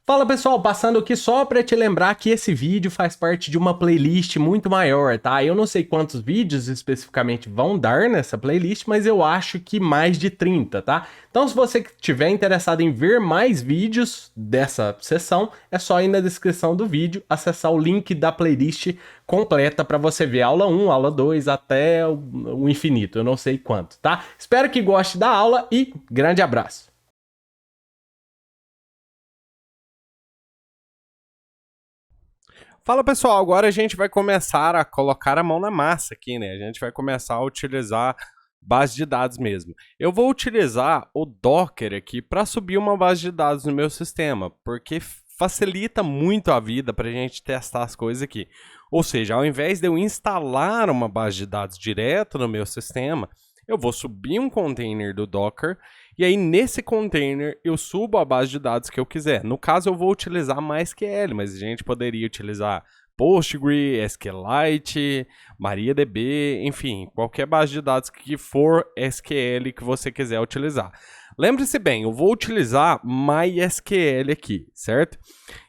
Fala pessoal, passando aqui só para te lembrar que esse vídeo faz parte de uma playlist muito maior, tá? Eu não sei quantos vídeos especificamente vão dar nessa playlist, mas eu acho que mais de 30, tá? Então se você estiver interessado em ver mais vídeos dessa sessão, é só ir na descrição do vídeo, acessar o link da playlist completa para você ver aula 1, aula 2 até o infinito, eu não sei quanto, tá? Espero que goste da aula e grande abraço! Fala pessoal, agora a gente vai começar a colocar a mão na massa aqui, né? A gente vai começar a utilizar base de dados mesmo. Eu vou utilizar o Docker aqui para subir uma base de dados no meu sistema, porque facilita muito a vida para a gente testar as coisas aqui. Ou seja, ao invés de eu instalar uma base de dados direto no meu sistema, eu vou subir um container do Docker e aí nesse container eu subo a base de dados que eu quiser. No caso eu vou utilizar MySQL, mas a gente poderia utilizar Postgre, SQLite, MariaDB, enfim, qualquer base de dados que for SQL que você quiser utilizar. Lembre-se bem, eu vou utilizar MySQL aqui, certo?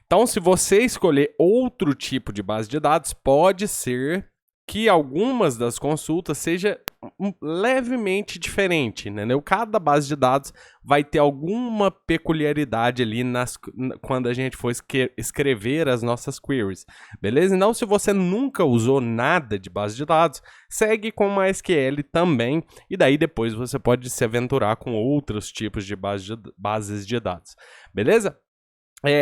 Então, se você escolher outro tipo de base de dados, pode ser que algumas das consultas seja levemente diferente, entendeu? Cada base de dados vai ter alguma peculiaridade ali quando a gente for escrever as nossas queries, beleza? Então, se você nunca usou nada de base de dados, segue com MySQL também, e daí depois você pode se aventurar com outros tipos de bases de dados, beleza?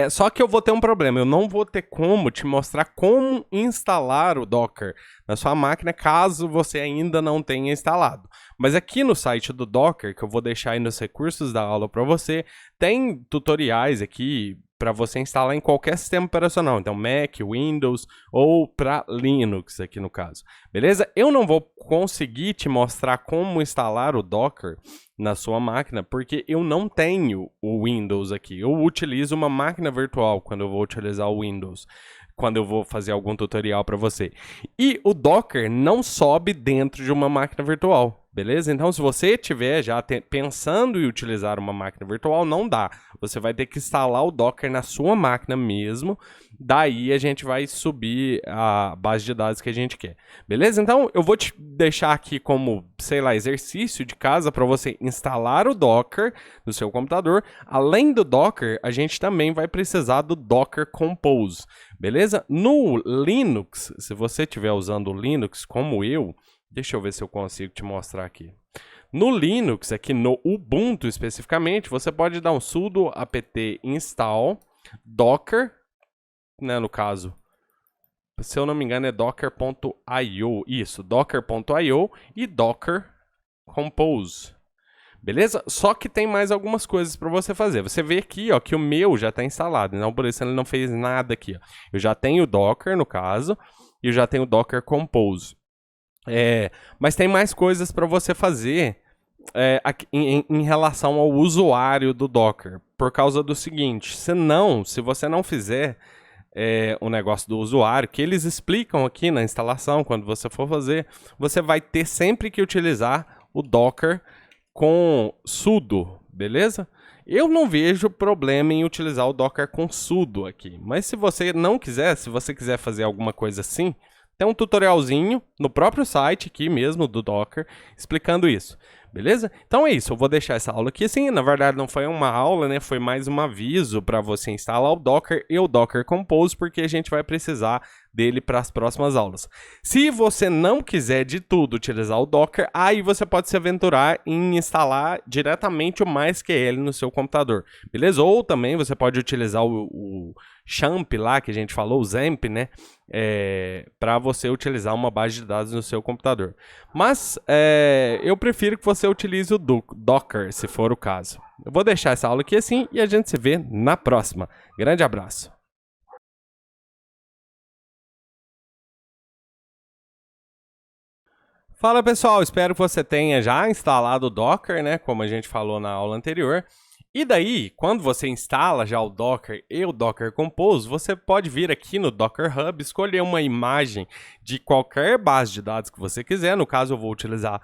Só que eu vou ter um problema, eu não vou ter como te mostrar como instalar o Docker na sua máquina, caso você ainda não tenha instalado. Mas aqui no site do Docker, que eu vou deixar aí nos recursos da aula para você, tem tutoriais aqui para você instalar em qualquer sistema operacional, então Mac, Windows ou para Linux aqui no caso, beleza? Eu não vou conseguir te mostrar como instalar o Docker na sua máquina, porque eu não tenho o Windows aqui. Eu utilizo uma máquina virtual quando eu vou utilizar o Windows, quando eu vou fazer algum tutorial para você. E o Docker não sobe dentro de uma máquina virtual, beleza? Então, se você estiver já pensando em utilizar uma máquina virtual, não dá. Você vai ter que instalar o Docker na sua máquina mesmo, daí a gente vai subir a base de dados que a gente quer, beleza? Então, eu vou te deixar aqui como, sei lá, exercício de casa para você instalar o Docker no seu computador. Além do Docker, a gente também vai precisar do Docker Compose, beleza? No Linux, se você estiver usando o Linux como eu, deixa eu ver se eu consigo te mostrar aqui. No Linux, aqui no Ubuntu especificamente, você pode dar um sudo apt install docker, né, no caso, se eu não me engano é docker.io, isso, docker.io e docker compose. Beleza? Só que tem mais algumas coisas para você fazer. Você vê aqui, ó, que o meu já está instalado, então por isso ele não fez nada aqui. Ó. Eu já tenho o Docker, no caso, e eu já tenho o Docker Compose. Mas tem mais coisas para você fazer em relação ao usuário do Docker. Por causa do seguinte, se você não fizer o negócio do usuário, que eles explicam aqui na instalação, quando você for fazer, você vai ter sempre que utilizar o Docker com sudo, beleza? Eu não vejo problema em utilizar o Docker com sudo aqui, mas se você não quiser, se você quiser fazer alguma coisa assim, tem um tutorialzinho no próprio site aqui mesmo do Docker explicando isso, beleza? Então é isso, eu vou deixar essa aula aqui assim, na verdade não foi uma aula, né? Foi mais um aviso para você instalar o Docker e o Docker Compose, porque a gente vai precisar dele para as próximas aulas. Se você não quiser de tudo utilizar o Docker, aí você pode se aventurar em instalar diretamente o MySQL no seu computador, beleza? Ou também você pode utilizar o XAMPP lá, que a gente falou, o XAMPP, né? Para você utilizar uma base de dados no seu computador. Mas eu prefiro que você utilize o Docker, se for o caso. Eu vou deixar essa aula aqui assim e a gente se vê na próxima. Grande abraço! Fala pessoal, espero que você tenha já instalado o Docker, né? Como a gente falou na aula anterior. E daí, quando você instala já o Docker e o Docker Compose, você pode vir aqui no Docker Hub, escolher uma imagem de qualquer base de dados que você quiser. No caso, eu vou utilizar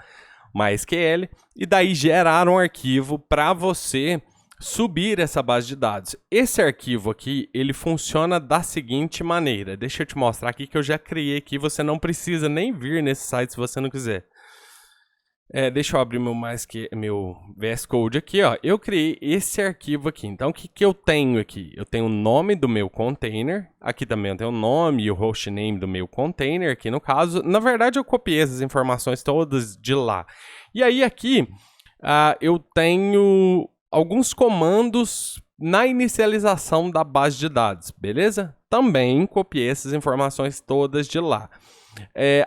MySQL. E daí gerar um arquivo para você subir essa base de dados. Esse arquivo aqui, ele funciona da seguinte maneira. Deixa eu te mostrar aqui que eu já criei aqui, você não precisa nem vir nesse site se você não quiser. Deixa eu abrir meu VS Code aqui, ó. Eu criei esse arquivo aqui. Então, o que eu tenho aqui? Eu tenho o nome do meu container. Aqui também eu tenho o nome e o hostname do meu container, aqui no caso. Na verdade, eu copiei essas informações todas de lá. E aí, aqui, eu tenho alguns comandos na inicialização da base de dados, beleza? Também copiei essas informações todas de lá.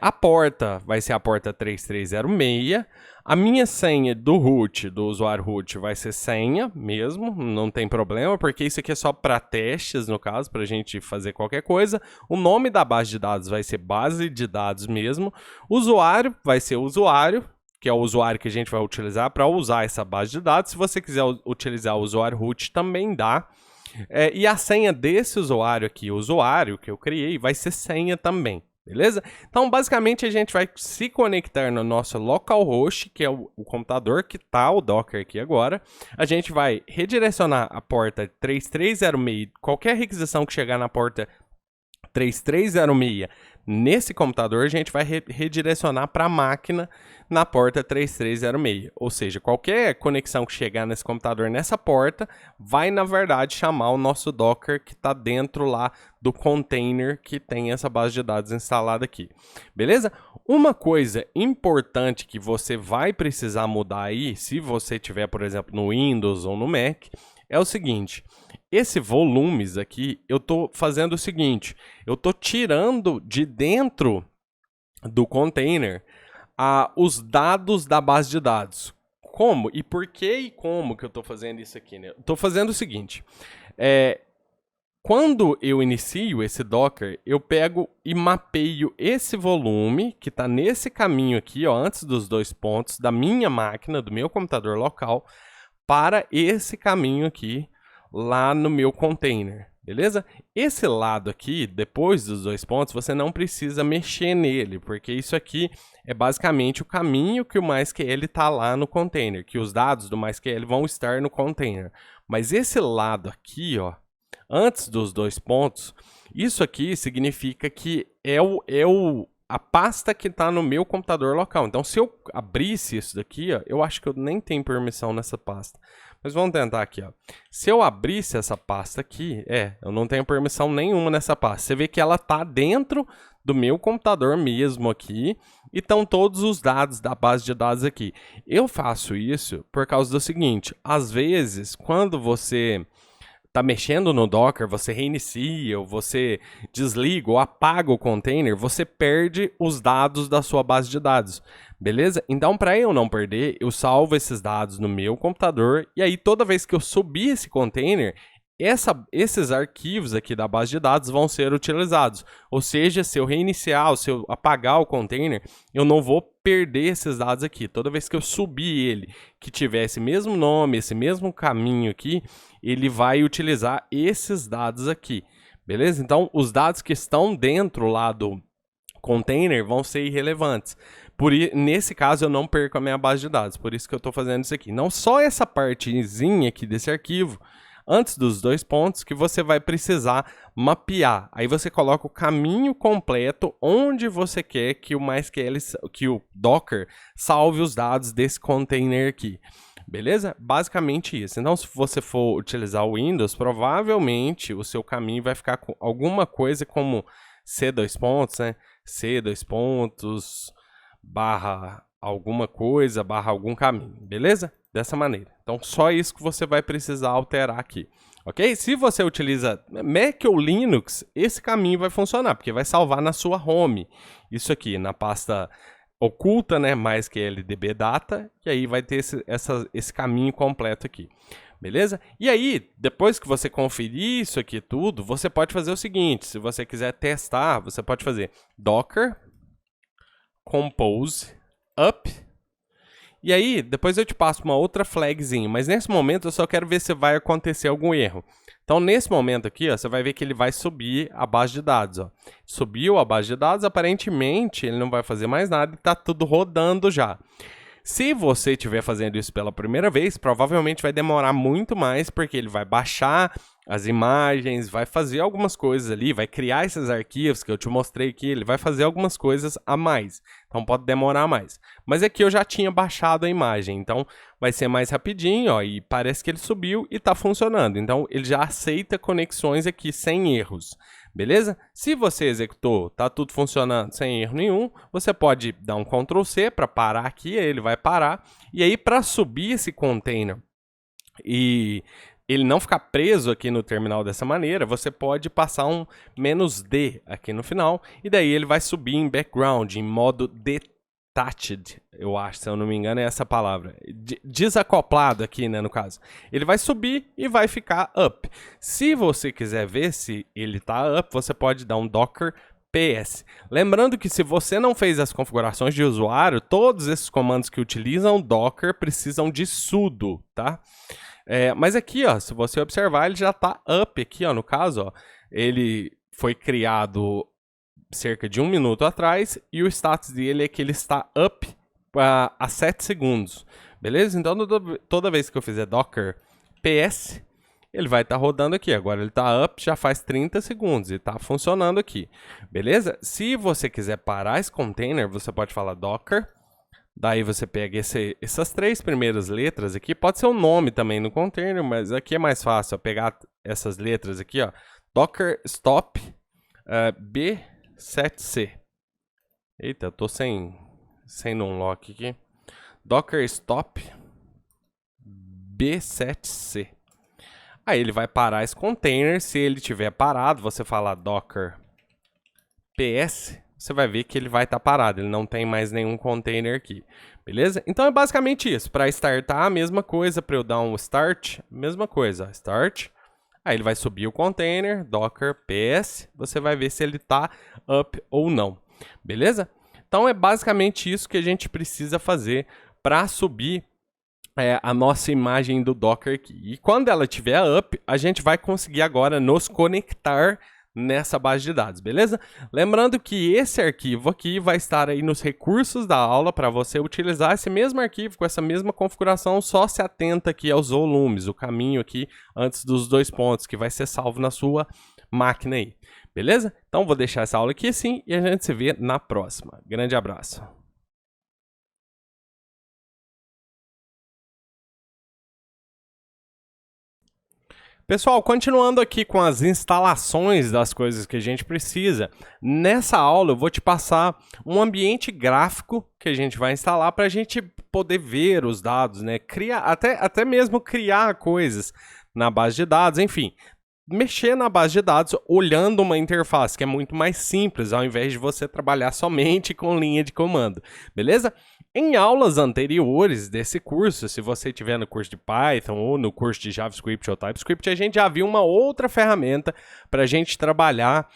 A porta vai ser a porta 3306. A minha senha do root, do usuário root, vai ser senha mesmo, não tem problema, porque isso aqui é só para testes, no caso, para a gente fazer qualquer coisa. O nome da base de dados vai ser base de dados mesmo. O usuário vai ser usuário, que é o usuário que a gente vai utilizar para usar essa base de dados. Se você quiser utilizar o usuário root, também dá. E a senha desse usuário aqui, o usuário que eu criei, vai ser senha também. Beleza? Então, basicamente, a gente vai se conectar no nosso localhost, que é o computador que está o Docker aqui agora. A gente vai redirecionar a porta 3306, qualquer requisição que chegar na porta 3306 nesse computador, a gente vai redirecionar para a máquina na porta 3306. Ou seja, qualquer conexão que chegar nesse computador nessa porta vai, na verdade, chamar o nosso Docker que está dentro lá do container que tem essa base de dados instalada aqui. Beleza? Uma coisa importante que você vai precisar mudar aí, se você tiver, por exemplo, no Windows ou no Mac, é o seguinte: esse volumes aqui, eu estou fazendo o seguinte, eu estou tirando de dentro do container os dados da base de dados. Como? E por que e como que eu estou fazendo isso aqui, né? Estou fazendo o seguinte, quando eu inicio esse Docker, eu pego e mapeio esse volume que está nesse caminho aqui, ó, antes dos 2 pontos, da minha máquina, do meu computador local, para esse caminho aqui, lá no meu container, beleza? Esse lado aqui, depois dos 2 pontos, você não precisa mexer nele, porque isso aqui é basicamente o caminho que o MySQL está lá no container, que os dados do MySQL vão estar no container. Mas esse lado aqui, ó, antes dos 2 pontos, isso aqui significa que a pasta que está no meu computador local. Então, se eu abrisse isso daqui, ó, eu acho que eu nem tenho permissão nessa pasta. Mas vamos tentar aqui, ó. Se eu abrisse essa pasta aqui, eu não tenho permissão nenhuma nessa pasta. Você vê que ela está dentro do meu computador mesmo aqui e estão todos os dados da base de dados aqui. Eu faço isso por causa do seguinte: às vezes, quando você está mexendo no Docker, você reinicia, ou você desliga ou apaga o container, você perde os dados da sua base de dados, beleza? Então, para eu não perder, eu salvo esses dados no meu computador, e aí toda vez que eu subir esse container, esses arquivos aqui da base de dados vão ser utilizados. Ou seja, se eu reiniciar, ou se eu apagar o container, eu não vou perder esses dados aqui. Toda vez que eu subir ele, que tiver esse mesmo nome, esse mesmo caminho aqui, ele vai utilizar esses dados aqui. Beleza? Então, os dados que estão dentro lá do container vão ser irrelevantes. Nesse caso, eu não perco a minha base de dados. Por isso que eu estou fazendo isso aqui. Não só essa partezinha aqui desse arquivo, antes dos 2 pontos, que você vai precisar mapear. Aí você coloca o caminho completo onde você quer que o MySQL, que o Docker salve os dados desse container aqui. Beleza? Basicamente isso. Então, se você for utilizar o Windows, provavelmente o seu caminho vai ficar com alguma coisa como C2 pontos, né? C2 pontos, barra alguma coisa, barra algum caminho. Beleza? Dessa maneira. Então, só isso que você vai precisar alterar aqui, ok? Se você utiliza Mac ou Linux, esse caminho vai funcionar, porque vai salvar na sua home. Isso aqui, na pasta oculta, né? MySQL DB Data, e aí vai ter esse caminho completo aqui, beleza? E aí, depois que você conferir isso aqui tudo, você pode fazer o seguinte: se você quiser testar, você pode fazer docker compose up. E aí, depois eu te passo uma outra flagzinha, mas nesse momento eu só quero ver se vai acontecer algum erro. Então, nesse momento aqui, ó, você vai ver que ele vai subir a base de dados. Ó. Subiu a base de dados, aparentemente ele não vai fazer mais nada e está tudo rodando já. Se você estiver fazendo isso pela primeira vez, provavelmente vai demorar muito mais, porque ele vai baixar as imagens, vai fazer algumas coisas ali, vai criar esses arquivos que eu te mostrei aqui, ele vai fazer algumas coisas a mais, então pode demorar mais. Mas aqui eu já tinha baixado a imagem, então vai ser mais rapidinho, ó, e parece que ele subiu e está funcionando, então ele já aceita conexões aqui sem erros, beleza? Se você executou, tá tudo funcionando sem erro nenhum, você pode dar um Ctrl C para parar aqui, aí ele vai parar, e aí para subir esse container e ele não ficar preso aqui no terminal dessa maneira, você pode passar um "-d" aqui no final, e daí ele vai subir em background, em modo detached, eu acho, se eu não me engano é essa palavra, desacoplado aqui, né, no caso. Ele vai subir e vai ficar up. Se você quiser ver se ele tá up, você pode dar um docker ps. Lembrando que se você não fez as configurações de usuário, todos esses comandos que utilizam Docker precisam de sudo, tá? Mas aqui, ó, se você observar, ele já está up aqui, ó, no caso, ó, ele foi criado cerca de 1 minuto atrás e o status dele é que ele está up há 7 segundos, beleza? Então, toda vez que eu fizer docker ps, ele vai estar rodando aqui. Agora ele está up já faz 30 segundos e está funcionando aqui, beleza? Se você quiser parar esse container, você pode falar docker. Daí você pega essas 3 primeiras letras aqui, pode ser um nome também no container, mas aqui é mais fácil, ó, pegar essas letras aqui, ó, docker stop B7C. Eita, eu tô sem unlock aqui. Docker stop B7C. Aí ele vai parar esse container, se ele tiver parado, você fala docker ps, você vai ver que ele vai estar parado, ele não tem mais nenhum container aqui, beleza? Então é basicamente isso, para startar a mesma coisa, para eu dar um start, mesma coisa, start, aí ele vai subir o container, docker ps, você vai ver se ele está up ou não, beleza? Então é basicamente isso que a gente precisa fazer para subir a nossa imagem do Docker aqui. E quando ela estiver up, a gente vai conseguir agora nos conectar nessa base de dados, beleza? Lembrando que esse arquivo aqui vai estar aí nos recursos da aula para você utilizar esse mesmo arquivo com essa mesma configuração, só se atenta aqui aos volumes, o caminho aqui antes dos 2 pontos, que vai ser salvo na sua máquina aí, beleza? Então vou deixar essa aula aqui assim e a gente se vê na próxima. Grande abraço! Pessoal, continuando aqui com as instalações das coisas que a gente precisa, nessa aula eu vou te passar um ambiente gráfico que a gente vai instalar para a gente poder ver os dados, né? Até mesmo criar coisas na base de dados, enfim. Mexer na base de dados olhando uma interface, que é muito mais simples, ao invés de você trabalhar somente com linha de comando, beleza? Em aulas anteriores desse curso, se você estiver no curso de Python ou no curso de JavaScript ou TypeScript, a gente já viu uma outra ferramenta para a gente trabalhar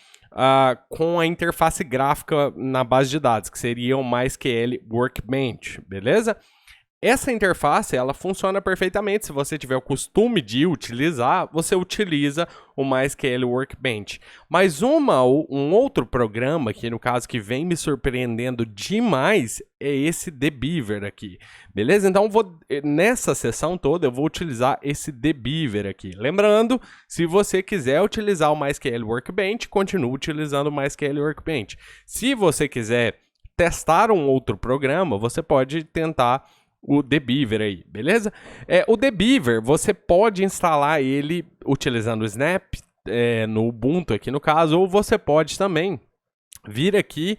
com a interface gráfica na base de dados, que seria o MySQL Workbench, beleza? Essa interface, ela funciona perfeitamente. Se você tiver o costume de utilizar, você utiliza o MySQL Workbench. Mas um outro programa, que no caso que vem me surpreendendo demais, é esse dbeaver aqui, beleza? Então, nessa sessão toda, eu vou utilizar esse dbeaver aqui. Lembrando, se você quiser utilizar o MySQL Workbench, continue utilizando o MySQL Workbench. Se você quiser testar um outro programa, você pode tentar o dbeaver aí, beleza? O dbeaver, você pode instalar ele utilizando o Snap, no Ubuntu aqui no caso, ou você pode também vir aqui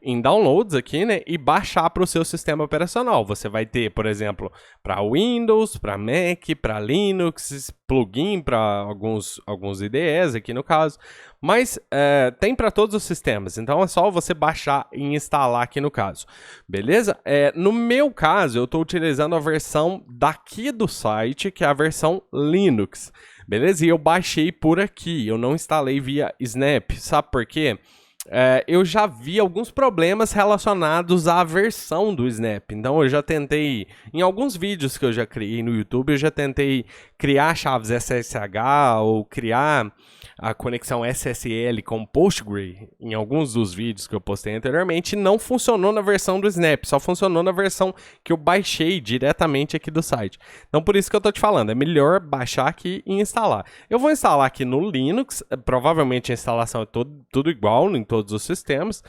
em Downloads aqui, né, e baixar para o seu sistema operacional. Você vai ter, por exemplo, para Windows, para Mac, para Linux, plugin para alguns IDEs aqui no caso, mas tem para todos os sistemas, então é só você baixar e instalar aqui no caso, beleza? No meu caso, eu estou utilizando a versão daqui do site, que é a versão Linux, beleza? E eu baixei por aqui, eu não instalei via Snap, sabe por quê? eu já vi alguns problemas relacionados à versão do Snap. Então eu já tentei, em alguns vídeos que eu já criei no YouTube, eu já tentei criar chaves SSH ou criar a conexão SSL com Postgre em alguns dos vídeos que eu postei anteriormente. Não funcionou na versão do Snap, só funcionou na versão que eu baixei diretamente aqui do site. Então por isso que eu tô te falando, é melhor baixar aqui e instalar. Eu vou instalar aqui no Linux, provavelmente a instalação é tudo igual em todos os sistemas.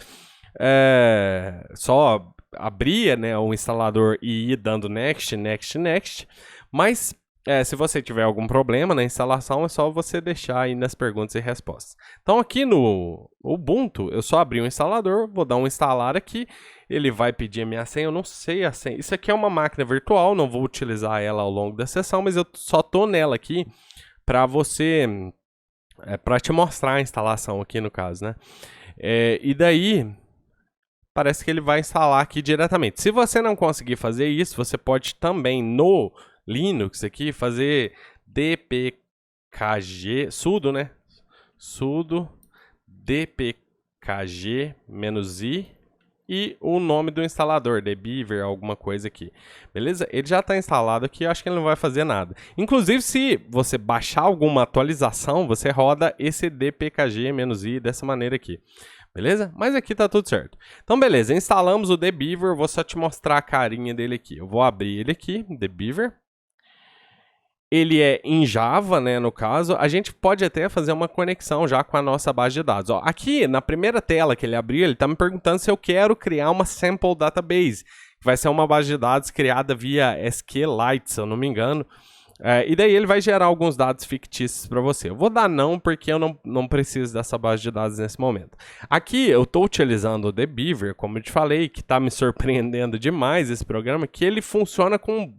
Só abrir, né, o instalador e ir dando next, next, next. Mas se você tiver algum problema na instalação, é só você deixar aí nas perguntas e respostas. Então aqui no Ubuntu, eu só abri o instalador, vou dar um instalar aqui, ele vai pedir a minha senha, eu não sei a senha. Isso aqui é uma máquina virtual, não vou utilizar ela ao longo da sessão, mas eu só tô nela aqui para você, para te mostrar a instalação aqui no caso, né? E daí, parece que ele vai instalar aqui diretamente. Se você não conseguir fazer isso, você pode também no Linux aqui fazer dpkg sudo, né? Sudo dpkg-i e o nome do instalador, dbeaver, alguma coisa aqui. Beleza? Ele já está instalado aqui, acho que ele não vai fazer nada. Inclusive, se você baixar alguma atualização, você roda esse dpkg-i dessa maneira aqui. Beleza? Mas aqui tá tudo certo. Então, beleza. Instalamos o dbeaver. Vou só te mostrar a carinha dele aqui. Eu vou abrir ele aqui, dbeaver. Ele é em Java, né, no caso. A gente pode até fazer uma conexão já com a nossa base de dados. Ó, aqui, na primeira tela que ele abriu, ele está me perguntando se eu quero criar uma sample database, que vai ser uma base de dados criada via SQLite, se eu não me engano. E daí ele vai gerar alguns dados fictícios para você. Eu vou dar não, porque eu não preciso dessa base de dados nesse momento. Aqui eu estou utilizando o dbeaver, como eu te falei, que está me surpreendendo demais esse programa, que ele funciona com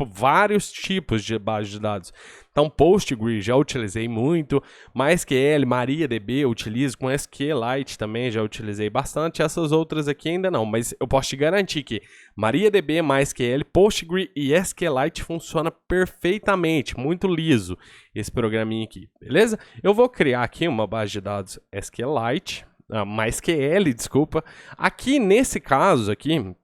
vários tipos de base de dados. Então, Postgre já utilizei muito, MySQL, MariaDB eu utilizo, com SQLite também já utilizei bastante, essas outras aqui ainda não, mas eu posso te garantir que MariaDB, MySQL, Postgre e SQLite funciona perfeitamente, muito liso esse programinha aqui, beleza? Eu vou criar aqui uma base de dados SQLite, MySQL, desculpa. Aqui nesse caso aqui,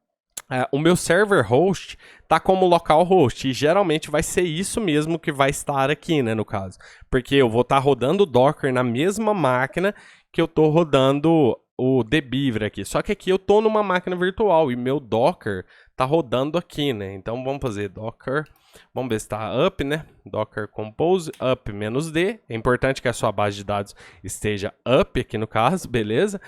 o meu server host está como localhost e geralmente vai ser isso mesmo que vai estar aqui, né, no caso. Porque eu vou estar rodando o Docker na mesma máquina que eu estou rodando o dbeaver aqui. Só que aqui eu estou numa máquina virtual e meu Docker está rodando aqui, né? Então vamos fazer Docker, vamos ver se está up, né? Docker Compose up -d. É importante que a sua base de dados esteja up aqui no caso, beleza?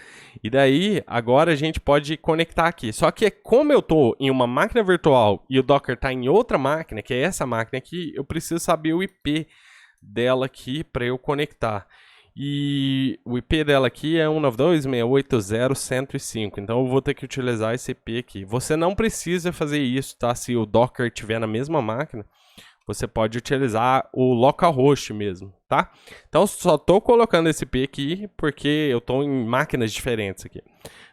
E daí, agora a gente pode conectar aqui. Só que como eu estou em uma máquina virtual e o Docker está em outra máquina, que é essa máquina aqui, eu preciso saber o IP dela aqui para eu conectar. E o IP dela aqui é 192.168.0.105. Então eu vou ter que utilizar esse IP aqui. Você não precisa fazer isso, tá? Se o Docker estiver na mesma máquina, você pode utilizar o localhost mesmo, tá? Então só estou colocando esse IP aqui porque eu estou em máquinas diferentes aqui.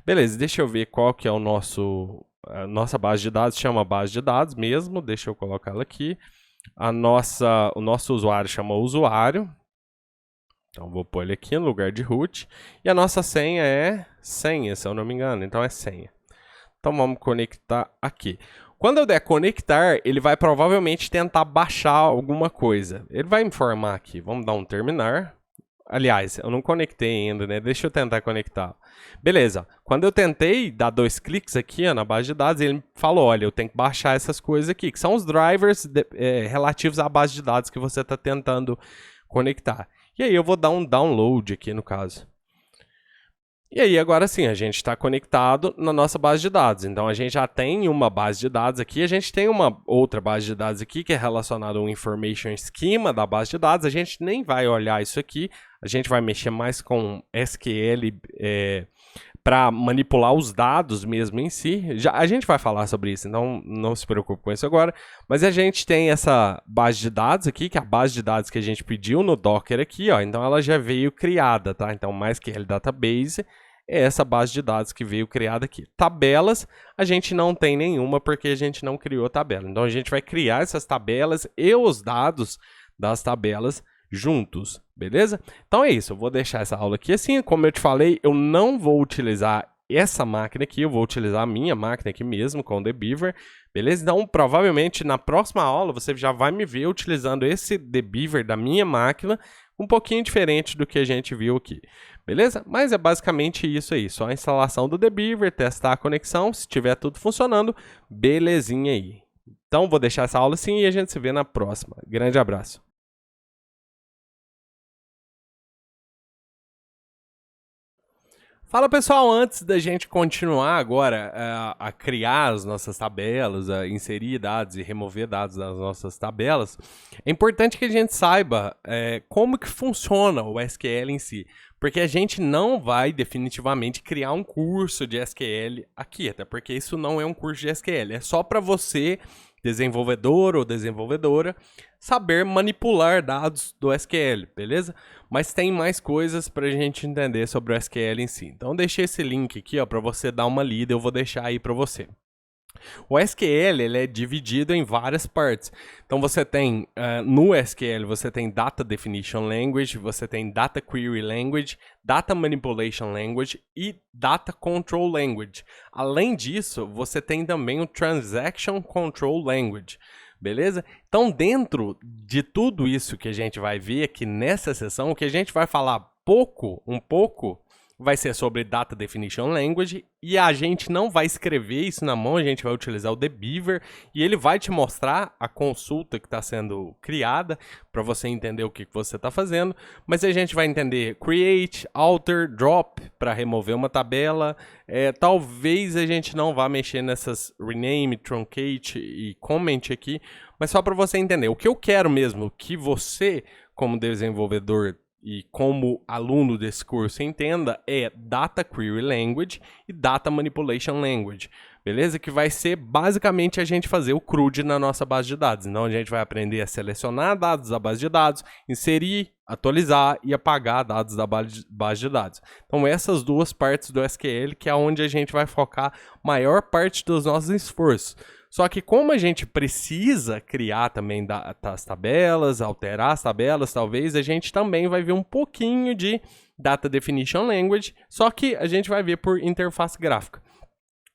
Beleza, deixa eu ver qual que é a nossa base de dados. Chama base de dados mesmo, deixa eu colocar ela aqui. O nosso usuário chama usuário. Então, vou pôr ele aqui no lugar de root. E a nossa senha é senha, se eu não me engano. Então, é senha. Então, vamos conectar aqui. Quando eu der conectar, ele vai provavelmente tentar baixar alguma coisa. Ele vai informar aqui. Vamos dar um terminar. Aliás, eu não conectei ainda, né? Deixa eu tentar conectar. Beleza. Quando eu tentei dar 2 cliques aqui na base de dados, ele falou, olha, eu tenho que baixar essas coisas aqui, que são os drivers relativos à base de dados que você está tentando conectar. E aí eu vou dar um download aqui no caso. E aí agora sim, a gente está conectado na nossa base de dados. Então a gente já tem uma base de dados aqui, a gente tem uma outra base de dados aqui que é relacionada ao information schema da base de dados. A gente nem vai olhar isso aqui, a gente vai mexer mais com SQL para manipular os dados mesmo em si. A gente vai falar sobre isso, então não se preocupe com isso agora. Mas a gente tem essa base de dados aqui, que é a base de dados que a gente pediu no Docker aqui, ó. Então ela já veio criada, tá? Então MySQL Database é essa base de dados que veio criada aqui. Tabelas, a gente não tem nenhuma porque a gente não criou tabela. Então a gente vai criar essas tabelas e os dados das tabelas juntos, beleza? Então é isso, eu vou deixar essa aula aqui assim, como eu te falei, eu não vou utilizar essa máquina aqui, eu vou utilizar a minha máquina aqui mesmo, com o TheBeaver, beleza? Então, provavelmente, na próxima aula, você já vai me ver utilizando esse TheBeaver da minha máquina, um pouquinho diferente do que a gente viu aqui, beleza? Mas é basicamente isso aí, só a instalação do TheBeaver, testar a conexão, se tiver tudo funcionando, belezinha aí. Então, vou deixar essa aula assim e a gente se vê na próxima. Grande abraço. Fala pessoal, antes da gente continuar agora a criar as nossas tabelas, a inserir dados e remover dados das nossas tabelas, é importante que a gente saiba como que funciona o SQL em si, porque a gente não vai definitivamente criar um curso de SQL aqui, até porque isso não é um curso de SQL, é só para você, desenvolvedor ou desenvolvedora, saber manipular dados do SQL, beleza? Mas tem mais coisas para a gente entender sobre o SQL em si. Então deixei esse link aqui para você dar uma lida, eu vou deixar aí para você. O SQL ele é dividido em várias partes. Então você tem, no SQL, você tem Data Definition Language, você tem Data Query Language, Data Manipulation Language e Data Control Language. Além disso, você tem também o Transaction Control Language. Beleza? Então, dentro de tudo isso que a gente vai ver aqui nessa sessão, o que a gente vai falar um pouco, vai ser sobre Data Definition Language, e a gente não vai escrever isso na mão, a gente vai utilizar o TheBeaver, e ele vai te mostrar a consulta que está sendo criada, para você entender o que você está fazendo, mas a gente vai entender Create, Alter, Drop, para remover uma tabela, talvez a gente não vá mexer nessas Rename, Truncate e Comment aqui, mas só para você entender, o que eu quero mesmo que você, como desenvolvedor, e como aluno desse curso entenda, é Data Query Language e Data Manipulation Language, beleza? Que vai ser basicamente a gente fazer o CRUD na nossa base de dados. Então a gente vai aprender a selecionar dados da base de dados, inserir, atualizar e apagar dados da base de dados. Então essas duas partes do SQL que é onde a gente vai focar maior parte dos nossos esforços. Só que como a gente precisa criar também as tabelas, alterar as tabelas, talvez a gente também vai ver um pouquinho de Data Definition Language, só que a gente vai ver por interface gráfica.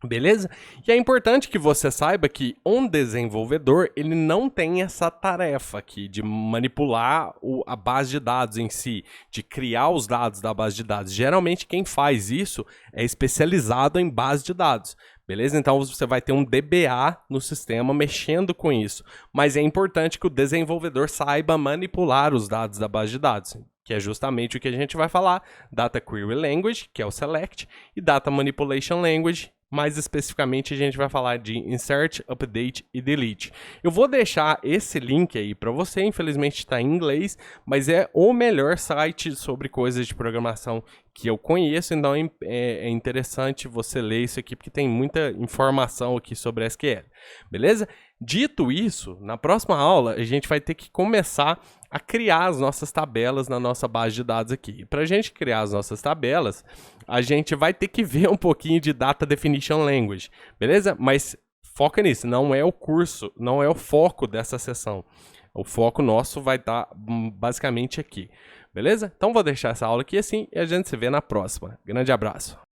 Beleza? E é importante que você saiba que um desenvolvedor, ele não tem essa tarefa aqui de manipular a base de dados em si, de criar os dados da base de dados. Geralmente quem faz isso é especializado em base de dados. Beleza? Então você vai ter um DBA no sistema mexendo com isso. Mas é importante que o desenvolvedor saiba manipular os dados da base de dados, que é justamente o que a gente vai falar, Data Query Language, que é o Select, e Data Manipulation Language. Mais especificamente, a gente vai falar de Insert, Update e Delete. Eu vou deixar esse link aí para você, infelizmente está em inglês, mas é o melhor site sobre coisas de programação que eu conheço, então é interessante você ler isso aqui, porque tem muita informação aqui sobre SQL, beleza? Dito isso, na próxima aula, a gente vai ter que começar a criar as nossas tabelas na nossa base de dados aqui. Para a gente criar as nossas tabelas, a gente vai ter que ver um pouquinho de Data Definition Language, beleza? Mas foca nisso, não é o curso, não é o foco dessa sessão. O foco nosso vai estar basicamente aqui, beleza? Então vou deixar essa aula aqui assim e a gente se vê na próxima. Grande abraço!